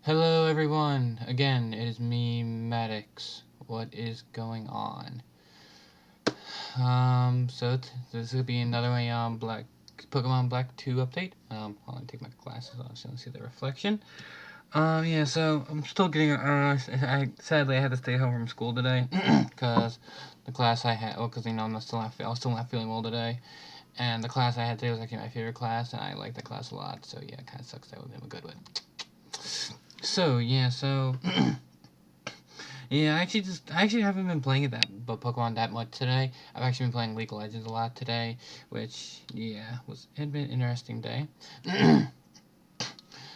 Hello everyone, again, it is me, Maddox. What is going on? This will be another Pokemon Black 2 update. Hold on, take my glasses off so I can see the reflection. So I'm still getting, sadly I had to stay home from school today, because the class I had, because I was still not feeling well today. And the class I had today was actually my favorite class, and I like the class a lot, so yeah, it kind of sucks that I wasn't good with. Yeah, I actually haven't been playing Pokemon that much today. I've actually been playing League of Legends a lot today, which had been an interesting day.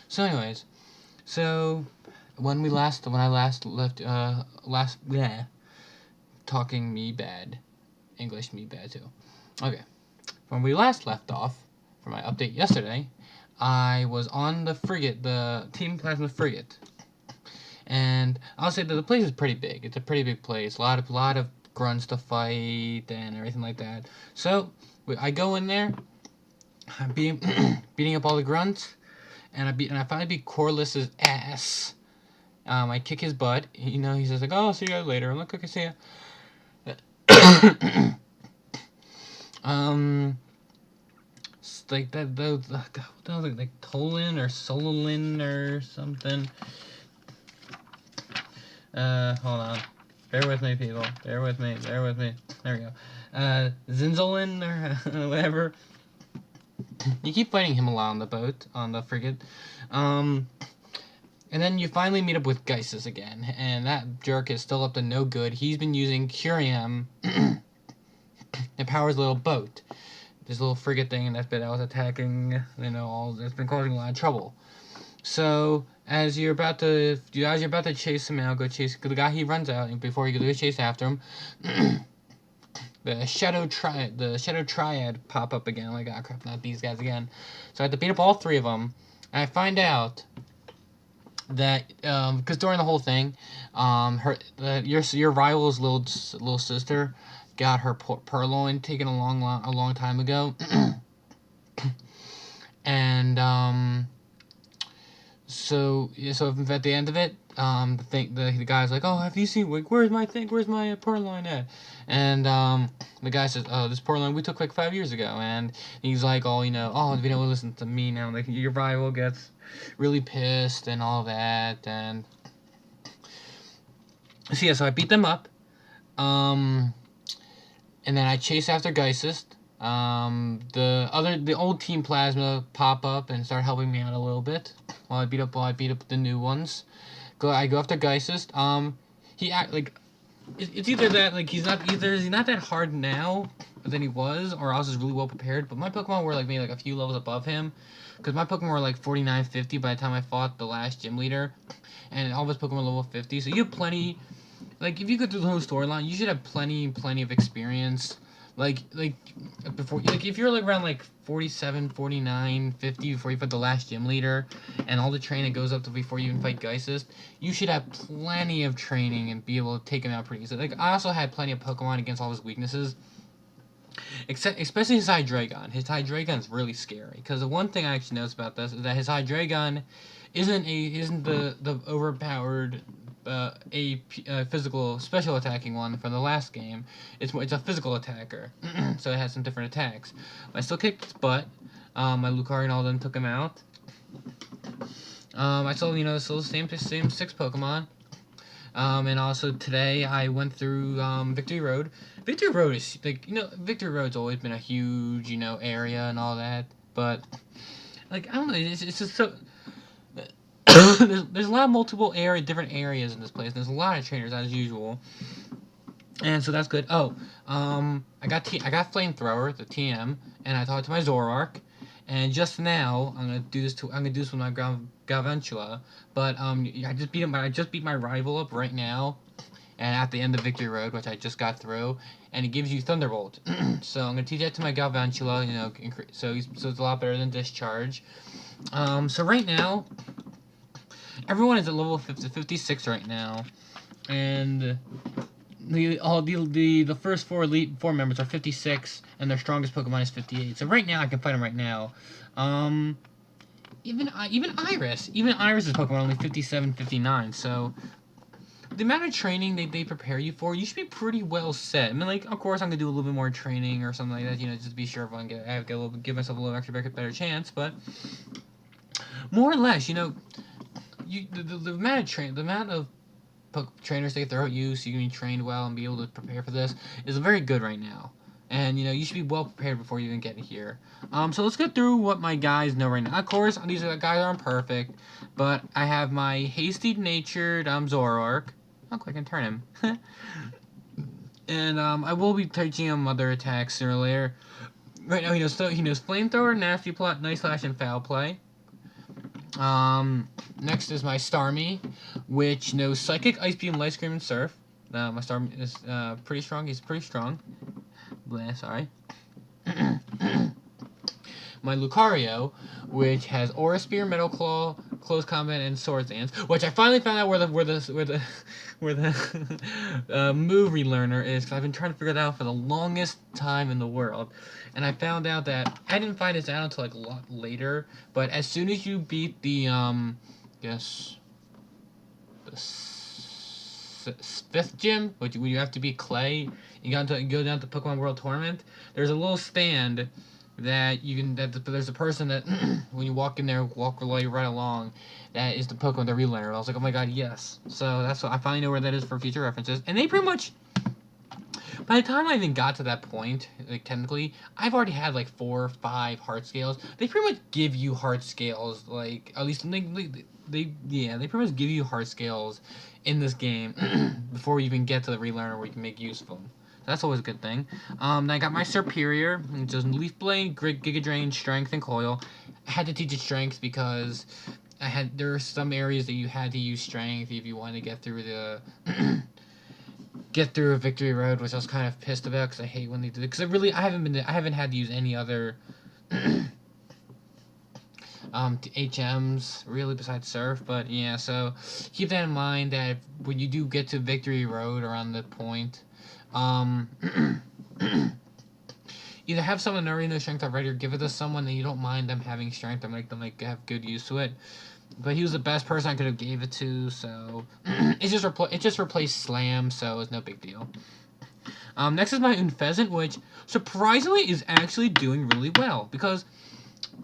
So anyways, so when I last left talking me bad, English me bad too. Okay, when we last left off for my update yesterday, I was on the Team Plasma frigate. And I'll say that the place is pretty big. It's a pretty big place. A lot of grunts to fight and everything like that. So I go in there, I'm beating up all the grunts, and I finally beat Corliss's ass. I kick his butt. He says like, "Oh, see you guys later." I'm like, "Okay, see ya." um, like like Tolin or Sololin or something. Hold on. Bear with me, people. Bear with me. There we go. Zinzolin or whatever. You keep fighting him along the boat, on the frigate. And then you finally meet up with Geisis again, and that jerk is still up to no good. He's been using Curiam to power his little boat. This little frigate thing that was attacking, that's been causing a lot of trouble. So as you're about to chase him out, go chase the guy. He runs out, and before you go chase after him, the Shadow Triad pop up again. Like, oh crap, not these guys again. So I have to beat up all three of them. And I find out that because during the whole thing, your rival's little sister got her Purloin taken a long time ago, and So at the end of it, the guy's like, "Oh, have you seen? Like, where's my thing? Where's my Purloin at?" And the guy says, "Oh, this Purloin we took like 5 years ago." And he's like, "Oh, oh, if you don't listen to me now, like your rival gets really pissed and all that." And so I beat them up. Um, and then I chase after Geist. The old Team Plasma pop up and start helping me out a little bit while I beat up the new ones. I go after Geist. He act like it's either that like he's not that hard now than he was, or else he's really well prepared. But my Pokemon were like maybe like a few levels above him, because my Pokemon were like 49, 50 by the time I fought the last gym leader, and all of his Pokemon were level 50. So you have plenty. Like if you go through the whole storyline, you should have plenty of experience. Like before, like if you're like around like 47, 49, 50 before you fight the last gym leader, and all the training goes up to before you even fight Geist, you should have plenty of training and be able to take him out pretty easily. Like I also had plenty of Pokemon against all his weaknesses, especially his Hydreigon. His Hydreigon is really scary, because the one thing I actually noticed about this is that his Hydreigon isn't the overpowered physical special attacking one from the last game. It's a physical attacker, so it has some different attacks. But I still kicked its butt. My Lucario and all them took him out. I still still the same 6 Pokemon. And also today I went through Victory Road. Victory Road is like Victory Road's always been a huge area and all that, but like I don't know, it's just so. there's a lot of different areas in this place. There's a lot of trainers as usual, and so that's good. Oh, I got Flamethrower, the TM, and I talked to my Zoroark, and just now I'm gonna do this with my Galvantula, but I just beat my rival up right now, and at the end of Victory Road, which I just got through, and it gives you Thunderbolt. So I'm gonna teach that to my Galvantula, so it's a lot better than Discharge. So right now, everyone is at level 56 right now, and the first elite four members are 56, and their strongest Pokemon is 58. So right now I can fight them right now. Even Iris. Even Iris' Pokemon only 57, 59, so the amount of training they prepare you for, you should be pretty well set. I mean, like, of course, I'm gonna do a little bit more training or something like that, just to be sure if I can give myself a little extra better chance. But more or less, the amount of trainers they throw at you, so you can be trained well and be able to prepare for this, is very good right now. And you should be well prepared before you even get here. So let's go through what my guys know right now. Of course, these guys aren't perfect, but I have my hasty-natured Zoroark. Look, I can turn him. And I will be teaching him other attacks sooner or later. Right now, he knows Flamethrower, Nasty Plot, Nice Slash, and Foul Play. Next is my Starmie, which knows Psychic, Ice Beam, Light Scream, and Surf. My Starmie is pretty strong. He's pretty strong. Blah, sorry. My Lucario, which has Aura Spear, Metal Claw, Close Combat, and Swords Dance, which I finally found out where the move relearner is, because I've been trying to figure that out for the longest time in the world. And I found out that I didn't find this out until like a lot later, but as soon as you beat the fifth gym, which you have to beat Clay, you go down to Pokemon World Tournament. There's a little stand that you can. There's a person that when you walk in there, walk right along. That is the Pokemon the relearner. I was like, oh my god, yes. So that's what I finally know where that is for future references. And they pretty much. By the time I even got to that point, like technically, I've already had like 4 or 5 heart scales. They pretty much give you heart scales, like at least they pretty much give you heart scales in this game before you even get to the relearner where you can make use of them. That's always a good thing. Then I got my Superior, which is Leaf Blade, Giga Drain, Strength, and Coil. I had to teach it Strength because there are some areas that you had to use Strength if you wanted to get through the get through a Victory Road, which I was kind of pissed about because I hate when they do it. Because I haven't had to use any other HMs really besides Surf. But yeah, so keep that in mind that when you do get to Victory Road around the point. Either have someone already know Strength already, or give it to someone that you don't mind them having Strength, or make them have good use to it. But he was the best person I could have gave it to, so it just replaced Slam, so it's no big deal. Next is my Unfezant, which surprisingly is actually doing really well because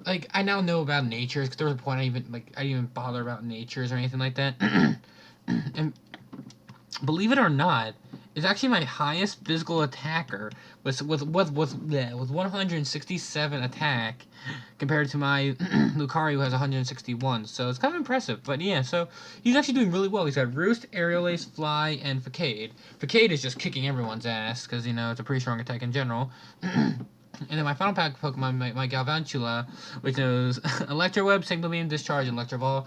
like I now know about natures. Because there was a point I didn't even bother about natures or anything like that. And believe it or not, it's actually my highest physical attacker with 167 attack compared to my Lucario who has 161. So it's kind of impressive. But yeah, so he's actually doing really well. He's got Roost, Aerial Ace, Fly, and Facade. Facade is just kicking everyone's ass because it's a pretty strong attack in general. And then my final pack Pokemon, my Galvantula, which knows Electro Web, Signal Beam, Discharge, and Electro Ball.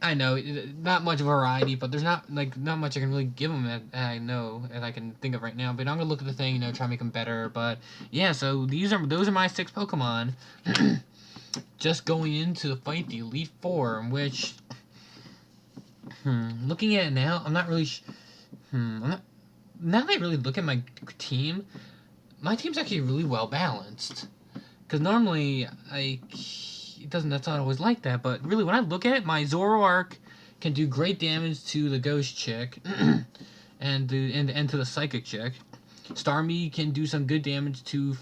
I know, not much variety, but there's not much I can really give them that I can think of right now. But I'm gonna look at the thing, try to make them better. But yeah, so those are my 6 Pokemon. Just going into the fight, the Elite Four, which, looking at it now, I'm not really. Now that I really look at my team, my team's actually really well balanced. Because normally that's not always like that, but really when I look at it, my Zoroark can do great damage to the Ghost Chick and to the Psychic Chick. Starmie can do some good damage to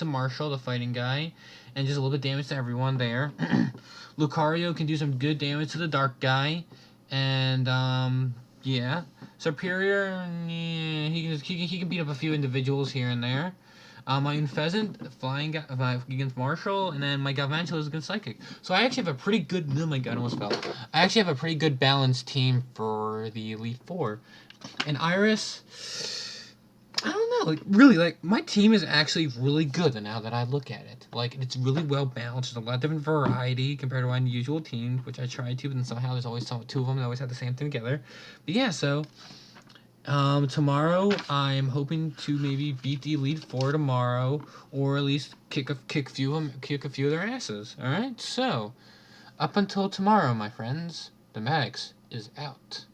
Marshall, the fighting guy, and just a little bit damage to everyone there. Lucario can do some good damage to the dark guy, and yeah. Superior, yeah, he can beat up a few individuals here and there. My Unfezant flying against Marshall, and then my Galvantula is against Psychic. So I actually have a pretty good. Oh my god, I almost fell. I actually have a pretty good balanced team for the Elite Four. And Iris, I don't know. Really, my team is actually really good now that I look at it. It's really well balanced. There's a lot of different variety compared to my usual team, which I try to, but then somehow there's always 2 of them that always have the same thing together. But yeah, so. Tomorrow I'm hoping to maybe beat the Elite Four tomorrow, or at least kick a few of their asses. All right, so up until tomorrow, my friends, the Maddox is out.